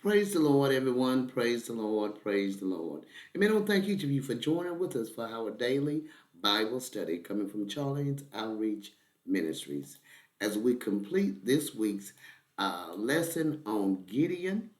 Praise the Lord, everyone. Praise the Lord. Praise the Lord. Amen. I want to thank each of you for joining with us for our daily Bible study coming from Charlene's Outreach Ministries. As we complete this week's lesson on Gideon,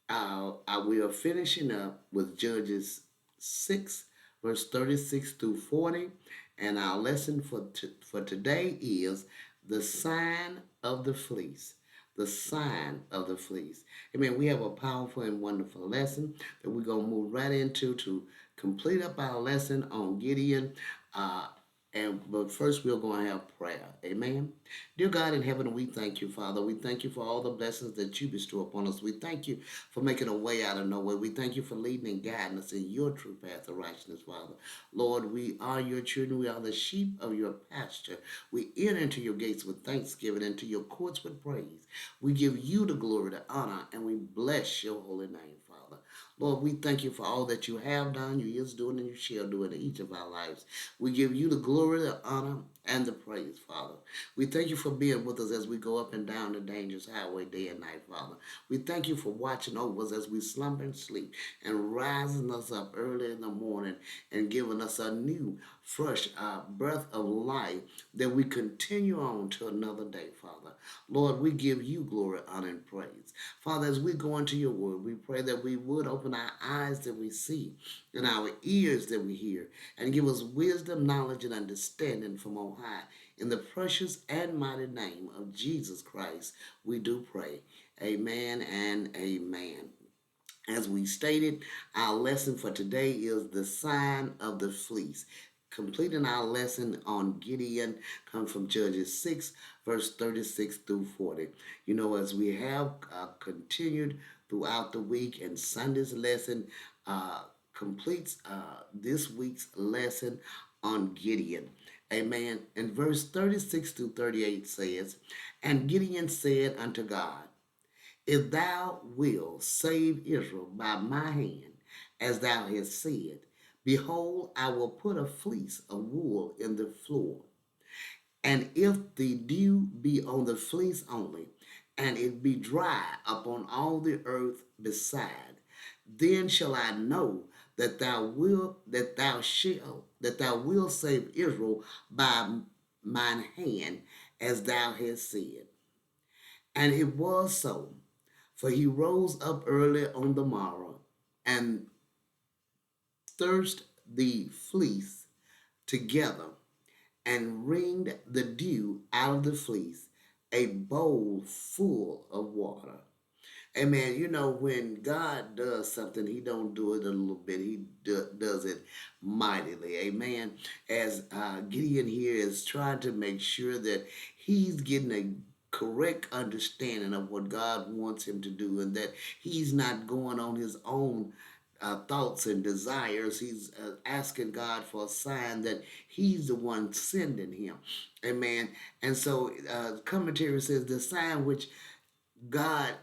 we are finishing up with Judges 6, verse 36 through 40. And our lesson for today is the sign of the fleece. The sign of the fleece. Amen. We have a powerful and wonderful lesson that we're going to move right into to complete up our lesson on Gideon. Uh, but first, we're going to have prayer. Amen. Dear God in heaven, we thank you, Father. We thank you for all the blessings that you bestow upon us. We thank you for making a way out of nowhere. We thank you for leading and guiding us in your true path of righteousness, Father. Lord, we are your children. We are the sheep of your pasture. We enter into your gates with thanksgiving, into your courts with praise. We give you the glory, the honor, and we bless your holy name, Father. Lord, we thank you for all that you have done, you is doing, and you shall do in each of our lives. We give you the glory, the honor, and the praise, Father. We thank you for being with us as we go up and down the dangerous highway day and night, Father. We thank you for watching over us as we slumber and sleep and rising us up early in the morning and giving us a new, fresh breath of life that we continue on to another day, Father. Lord, we give you glory, honor, and praise. Father, as we go into your word, we pray that we would open our eyes that we see and our ears that we hear and give us wisdom, knowledge, and understanding from on high. In the precious and mighty name of Jesus Christ, we do pray. Amen and amen. As we stated, our lesson for today is the sign of the fleece. Completing our lesson on Gideon comes from Judges 6, verse 36 through 40. You know, as we have continued throughout the week, and Sunday's lesson completes this week's lesson on Gideon. Amen. And verse 36 through 38 says, And Gideon said unto God, If thou wilt save Israel by my hand, as thou hast said, behold, I will put a fleece of wool in the floor. And if the dew be on the fleece only, and it be dry upon all the earth beside, then shall I know that thou wilt save Israel by mine hand, as thou hast said. And it was so, for he rose up early on the morrow, and thirst the fleece together, and wringed the dew out of the fleece, a bowl full of water. Amen. You know, when God does something, he don't do it a little bit. He does it mightily. Amen. As Gideon here is trying to make sure that he's getting a correct understanding of what God wants him to do, and that he's not going on his own thoughts and desires. He's asking God for a sign that he's the one sending him. Amen. And so commentary says the sign which God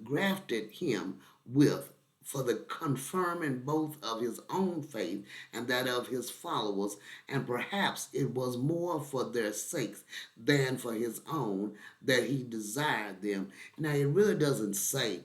grafted him with for the confirming both of his own faith and that of his followers, and perhaps it was more for their sakes than for his own that he desired them. Now, it really doesn't say,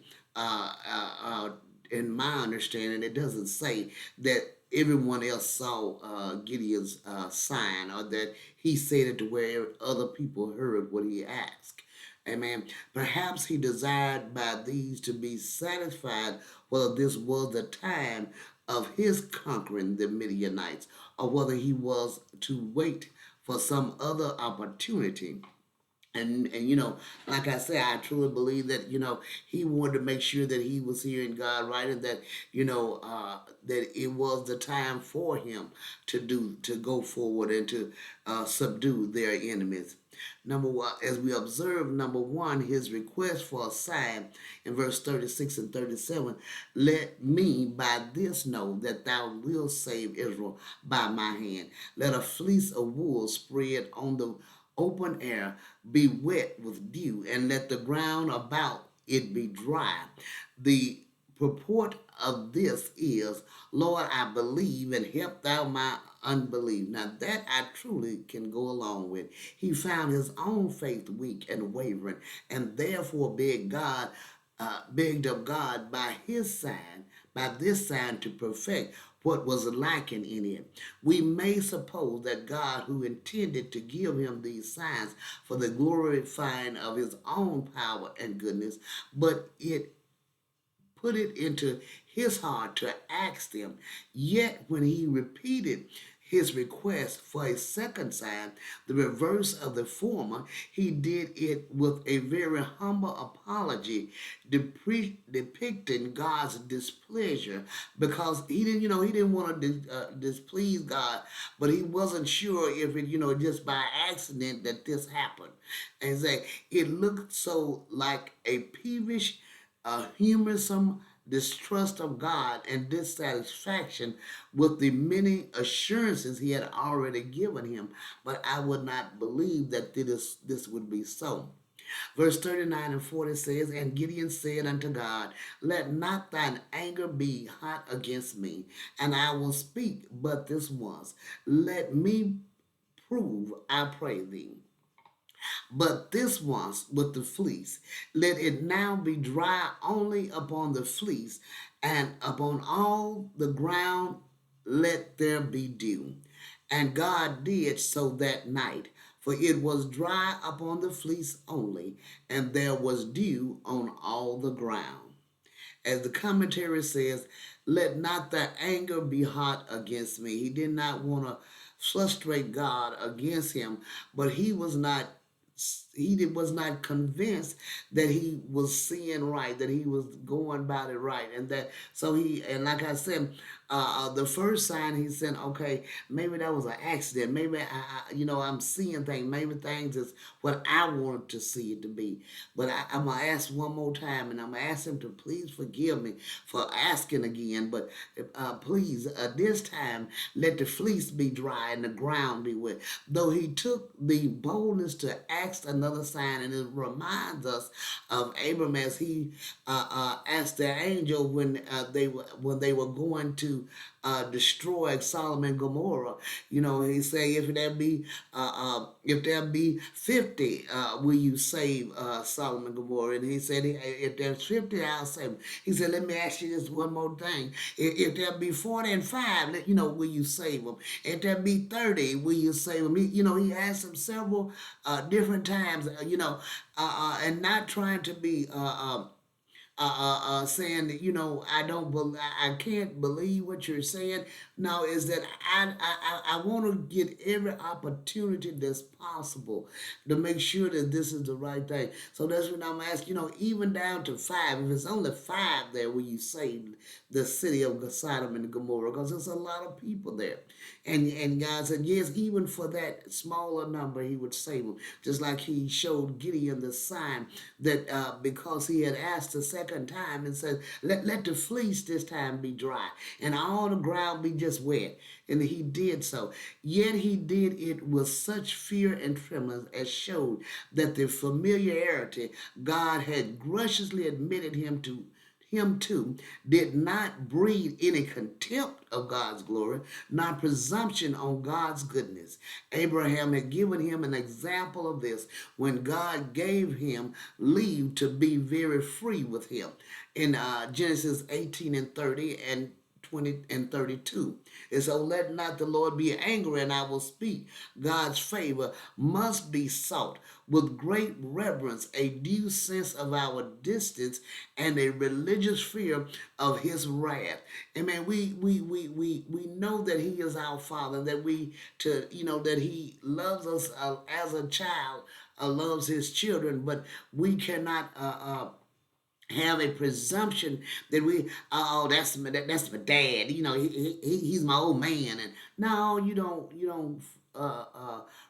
in my understanding, it doesn't say that everyone else saw Gideon's sign, or that he said it to where other people heard what he asked. Amen. Perhaps he desired by these to be satisfied whether this was the time of his conquering the Midianites, or whether he was to wait for some other opportunity. And you know, like I say, I truly believe that, you know, he wanted to make sure that he was hearing God right, and that, you know, that it was the time for him to go forward and to subdue their enemies. Number one, as we observe, number one, his request for a sign in verse 36 and 37, let me by this know that thou wilt save Israel by my hand. Let a fleece of wool spread on the open air be wet with dew, and let the ground about it be dry. The purport of this is, Lord, I believe, and help thou my unbelief. Now that I truly can go along with. He found his own faith weak and wavering, and therefore begged God begged of God by this sign to perfect what was lacking in him. We may suppose that God, who intended to give him these signs for the glorifying of his own power and goodness, but it put it into his heart to ask them. Yet when he repeated his request for a second sign, the reverse of the former, he did it with a very humble apology, depicting God's displeasure because he didn't want to displease God, but he wasn't sure if it, just by accident that this happened. And say it looked so like a peevish humorsome distrust of God and dissatisfaction with the many assurances he had already given him. But I would not believe that this would be so. Verse 39 and 40 says, And Gideon said unto God, Let not thine anger be hot against me, and I will speak but this once. Let me prove, I pray thee. But this once with the fleece, let it now be dry only upon the fleece, and upon all the ground let there be dew. And God did so that night, for it was dry upon the fleece only, and there was dew on all the ground. As the commentary says, let not thy anger be hot against me. He did not want to frustrate God against him, but was not convinced that he was seeing right, that he was going about it right, and that so and like I said, the first sign he said, okay, maybe that was an accident. Maybe I'm seeing things. Maybe things is what I wanted to see it to be. But I'm gonna ask one more time, and I'm gonna ask him to please forgive me for asking again. But please, this time, let the fleece be dry and the ground be wet. Though he took the boldness to ask another sign, and it reminds us of Abram as he asked the angel when they were going to destroy Solomon and Gomorrah. He said, if there be 50, will you save Solomon and Gomorrah? And he said, if there's 50, I'll save them. He said, let me ask you this one more thing. If there be 40 and 5, will you save them? If there be 30, will you save them? He asked him several different times, and not trying to be saying that I can't believe what you're saying. No, is that I want to get every opportunity that's possible to make sure that this is the right thing. So that's what I'm asking. Even down to 5. If it's only 5 there, will you save the city of Sodom and Gomorrah? Because there's a lot of people there, and God said yes, even for that smaller number, He would save them. Just like He showed Gideon the sign that because he had asked the second time and said, let the fleece this time be dry and all the ground be just wet. And he did so. Yet he did it with such fear and tremor as showed that the familiarity God had graciously admitted him to did not breed any contempt of God's glory, nor presumption on God's goodness. Abraham had given him an example of this when God gave him leave to be very free with him in Genesis 18 and 30 and 20 and 32. And so let not the Lord be angry, and I will speak. God's favor must be sought with great reverence, a due sense of our distance, and a religious fear of his wrath. Amen. We know that he is our Father, that that he loves us as a child, loves his children, but we cannot have a presumption that that's my dad. He's my old man, and no, you don't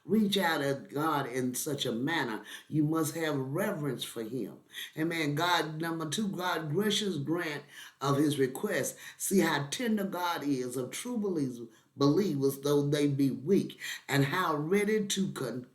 reach out at God in such a manner. You must have reverence for Him. Amen. God, number 2, God gracious grant of His request. See how tender God is of true believers, though they be weak, and how ready to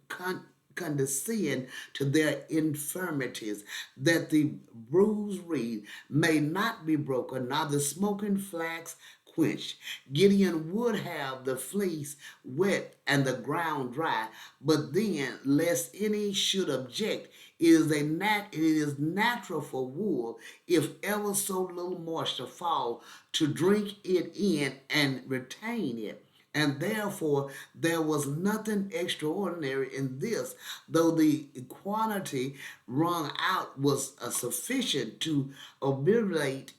condescend to their infirmities, that the bruised reed may not be broken, nor the smoking flax quenched. Gideon would have the fleece wet and the ground dry, but then, lest any should object, It is natural for wool, if ever so little moisture fall, to drink it in and retain it. And therefore, there was nothing extraordinary in this, though the quantity wrung out was sufficient to obviate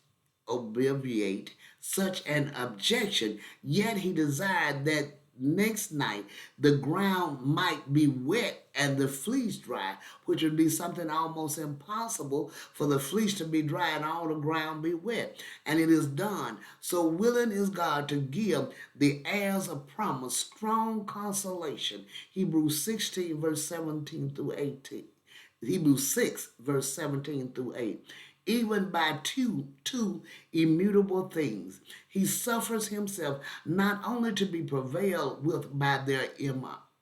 such an objection. Yet he desired that next night the ground might be wet and the fleece dry, which would be something almost impossible for the fleece to be dry and all the ground be wet. And it is done. So willing is God to give the heirs of promise strong consolation. Hebrews 16, verse 17 through 18. Hebrews 6, verse 17 through 8. Even by two immutable things, he suffers himself not only to be prevailed with by their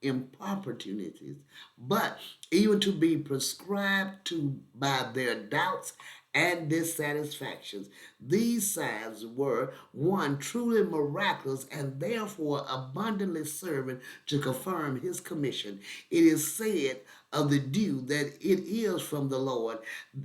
importunities, but even to be prescribed to by their doubts and dissatisfactions. These signs were, one, truly miraculous and therefore abundantly serving to confirm his commission. It is said of the dew that it is from the Lord,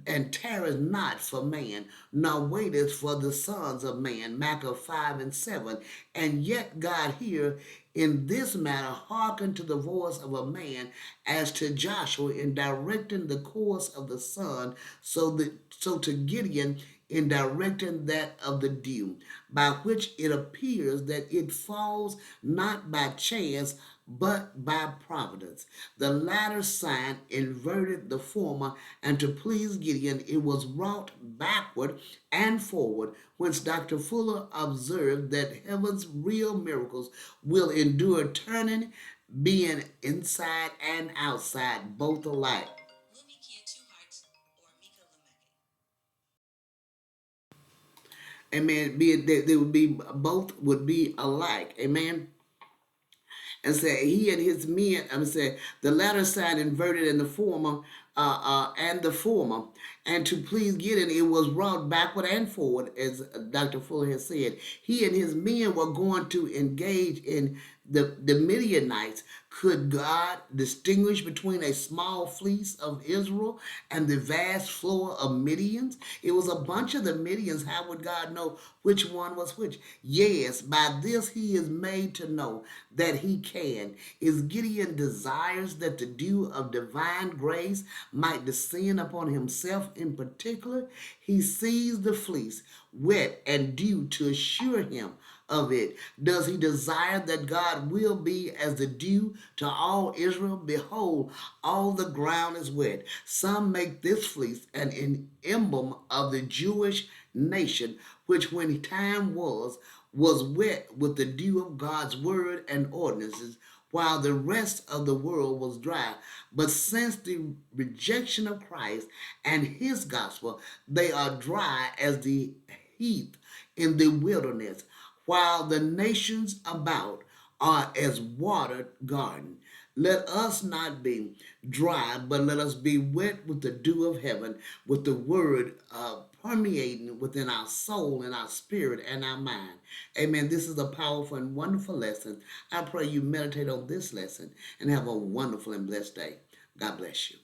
and tarries not for man, nor waiteth for the sons of man. Micah 5 and 7. And yet God here in this matter hearkened to the voice of a man, as to Joshua in directing the course of the sun, so to Gideon in directing that of the dew, by which it appears that it falls not by chance but by providence. The latter sign inverted the former, and to please Gideon it was wrought backward and forward, whence Dr. Fuller observed that heaven's real miracles will endure turning, being inside and outside, both alike. Amen. They would be both would be alike. Amen. And say he and his men, I'm saying the latter side inverted in the former, and the former, and to please Gideon, it was wrought backward and forward, as Dr. Fuller has said. He and his men were going to engage in the Midianites. Could God distinguish between a small fleece of Israel and the vast floor of Midians? It was a bunch of the Midians. How would God know which one was which? Yes, by this he is made to know that he can. Is Gideon desires that the dew of divine grace might descend upon himself in particular? He sees the fleece wet and dew to assure him of it. Does he desire that God will be as the dew to all Israel? Behold, all the ground is wet. Some make this fleece an emblem of the Jewish nation, which when time was wet with the dew of God's word and ordinances, while the rest of the world was dry. But since the rejection of Christ and his gospel, they are dry as the heath in the wilderness, while the nations about are as watered garden. Let us not be dry, but let us be wet with the dew of heaven, with the word permeating within our soul and our spirit and our mind. Amen. This is a powerful and wonderful lesson. I pray you meditate on this lesson and have a wonderful and blessed day. God bless you.